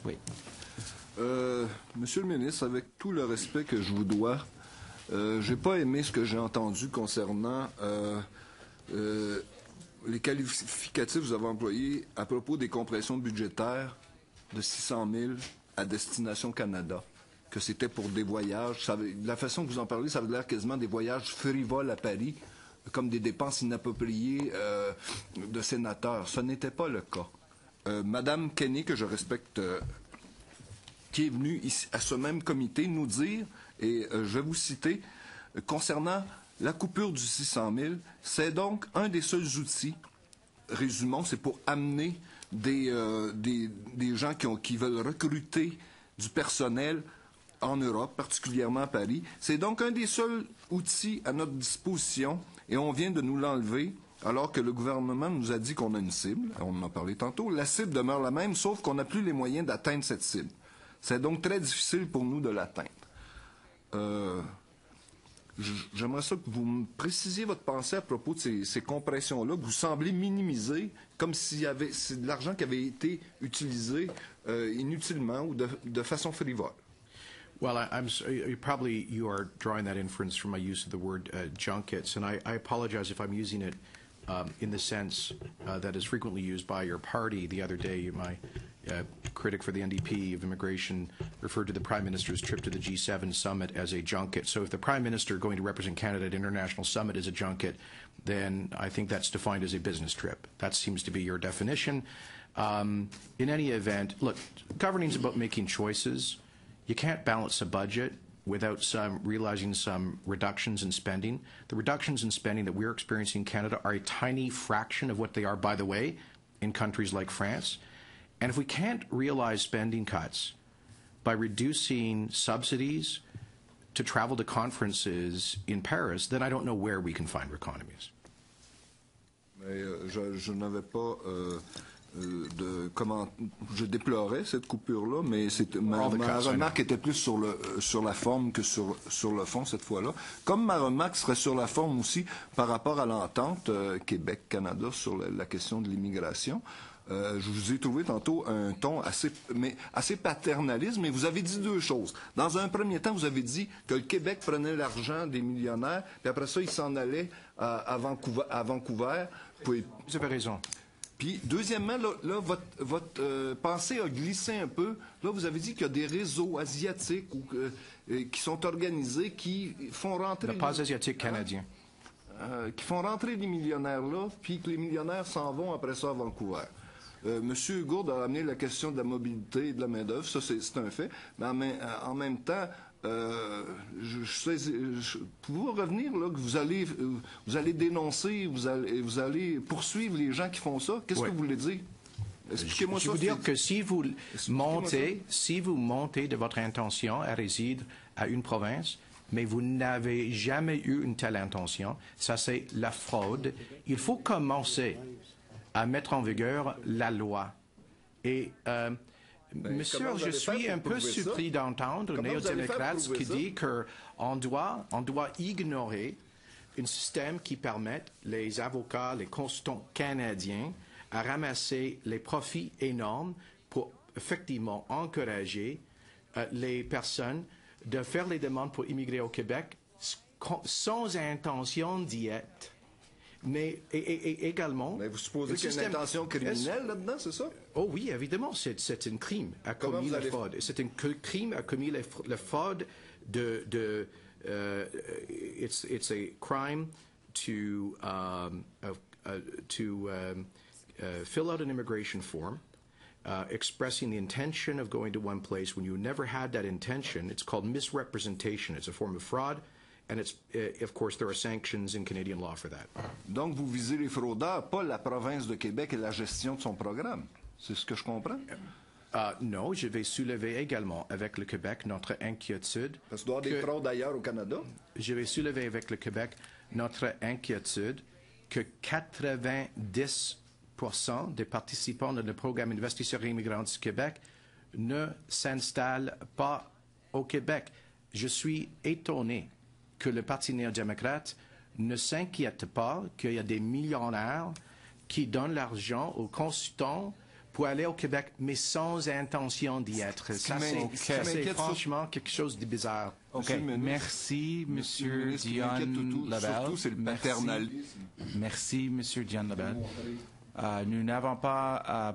Oui. Monsieur le ministre, avec tout le respect que je vous dois, j'ai pas aimé ce que j'ai entendu concernant les qualificatifs que vous avez employés à propos des compressions budgétaires de 600 000 à Destination Canada, que c'était pour des voyages. La façon que vous en parlez, ça veut l'air quasiment des voyages frivoles à Paris, comme des dépenses inappropriées de sénateurs. Ce n'était pas le cas. Madame Kenney, que je respecte, qui est venue ici, à ce même comité, nous dire, et je vais vous citer, concernant la coupure du 600 000, c'est donc un des seuls outils, résumons, c'est pour amener des gens qui veulent recruter du personnel en Europe, particulièrement à Paris. C'est donc un des seuls outils à notre disposition et on vient de nous l'enlever alors que le gouvernement nous a dit qu'on a une cible. On en a parlé tantôt. La cible demeure la même, sauf qu'on n'a plus les moyens d'atteindre cette cible. C'est donc très difficile pour nous de l'atteindre. J'aimerais ça que vous me précisiez votre pensée à propos de ces compressions-là, que vous semblez minimiser, comme c'est de l'argent qui avait été utilisé inutilement ou de façon frivole. Well, you are drawing that inference from my use of the word junkets, and I apologize if I'm using it in the sense that is frequently used by your party. The other day, my critic for the NDP of immigration referred to the Prime Minister's trip to the G7 summit as a junket. So if the Prime Minister going to represent Canada at an international summit is a junket, then I think that's defined as a business trip. That seems to be your definition. In any event, look, governing is about making choices. You can't balance a budget without realizing some reductions in spending. The reductions in spending that we're experiencing in Canada are a tiny fraction of what they are, by the way, in countries like France. And if we can't realize spending cuts by reducing subsidies to travel to conferences in Paris, then I don't know where we can find economies. Mais je n'avais pas je déplorais cette coupure-là, mais ma remarque était plus sur la forme que sur le fond cette fois-là. Comme ma remarque serait sur la forme aussi par rapport à l'entente Québec-Canada sur la question de l'immigration. Je vous ai trouvé tantôt un ton assez paternaliste, mais vous avez dit deux choses. Dans un premier temps, vous avez dit que le Québec prenait l'argent des millionnaires, puis après ça, il s'en allait à Vancouver. Vous avez raison. Puis, deuxièmement, là votre pensée a glissé un peu. Là, vous avez dit qu'il y a des réseaux asiatiques qui sont organisés, qui font rentrer... Pas asiatique canadien. Qui font rentrer les millionnaires là, puis que les millionnaires s'en vont après ça à Vancouver. Monsieur Gourde a amené la question de la mobilité et de la main-d'œuvre, ça c'est un fait, mais en même temps, pouvez-vous revenir là que vous allez dénoncer, vous allez poursuivre les gens qui font ça? Qu'est-ce que vous voulez dire? Expliquez-moi ça. Je veux dire que si vous montez de votre intention à résider à une province, mais vous n'avez jamais eu une telle intention, ça c'est la fraude. Il faut commencer à mettre en vigueur la loi. Et monsieur, je suis un peu surpris d'entendre un néo-démocrate qui dit qu'on doit ignorer un système qui permette les avocats, les consultants canadiens à ramasser les profits énormes pour effectivement encourager les personnes de faire les demandes pour immigrer au Québec sans intention d'y être. Mais également... Mais vous supposez qu'il y a une intention criminelle là-dedans, c'est ça? Oh oui, évidemment, c'est un crime à commis la fraude. C'est un crime à commis la fraude it's a crime to fill out an immigration form expressing the intention of going to one place when you never had that intention. It's called misrepresentation. It's a form of fraud. And of course, there are sanctions in Canadian law for that. Donc, vous visez les fraudeurs, pas la province de Québec et la gestion de son programme. C'est ce que je comprends? Non, je vais soulever également avec le Québec notre inquiétude. Parce qu'il doit y avoir des fraudes ailleurs au Canada? Je vais soulever avec le Québec notre inquiétude que 90% des participants dans le programme Investisseurs et immigrants du Québec ne s'installent pas au Québec. Je suis étonné que le Parti néo-démocrate ne s'inquiète pas qu'il y a des millionnaires qui donnent l'argent aux consultants pour aller au Québec, mais sans intention d'y être. Ça, c'est m'inquiète franchement quelque chose de bizarre. OK. Monsieur le ministre, Merci, Monsieur le Monsieur ministre, ce qui m'inquiète Dion Lebel. surtout, c'est le Merci. paternalisme. Merci, Monsieur Dion Lebel. Nous n'avons pas